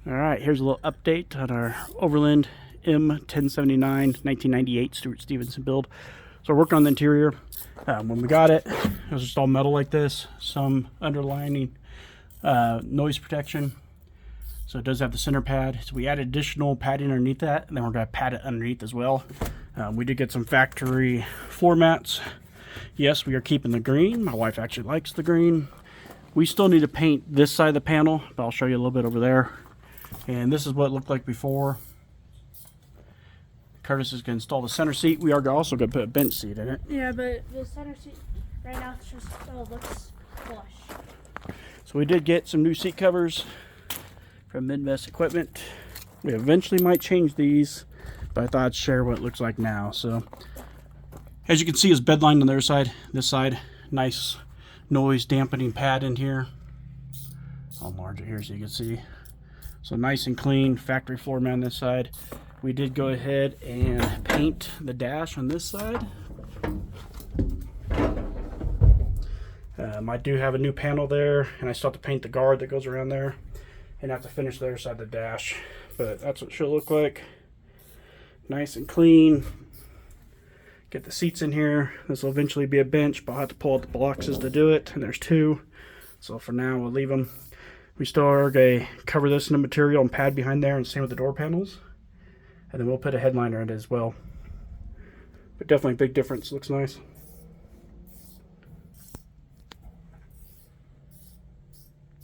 All right, here's a little update on our Overland M1079 1998 Stewart Stevenson build. So we're working on the interior. When we got it, it was just all metal like this, some underlining noise protection. So it does have the center pad. So we added additional padding underneath that, and then we're going to pad it underneath as well. We did get some factory floor mats. Yes, we are keeping the green. My wife actually likes the green. We still need to paint this side of the panel, but I'll show you a little bit over there. And this is what it looked like before. Curtis is going to install the center seat. We are also going to put a bench seat in it. Yeah, but the center seat right now it's just looks flush. So we did get some new seat covers from Midwest Equipment. We eventually might change these, but I thought I'd share what it looks like now. So as you can see, is bed line on their side. This side, nice noise dampening pad in here. I'll enlarge it here so you can see. So nice and clean factory floor mat on this side. We did go ahead and paint the dash on this side. I do have a new panel there, and I still have to paint the guard that goes around there, and have to finish the other side of the dash. But that's what it should look like. Nice and clean. Get the seats in here. This will eventually be a bench, but I'll have to pull out the boxes to do it, and there's two. So for now, we'll leave them. We still are going to cover this in the material and pad behind there, and same with the door panels. And then we'll put a headliner in it as well. But definitely a big difference. Looks nice.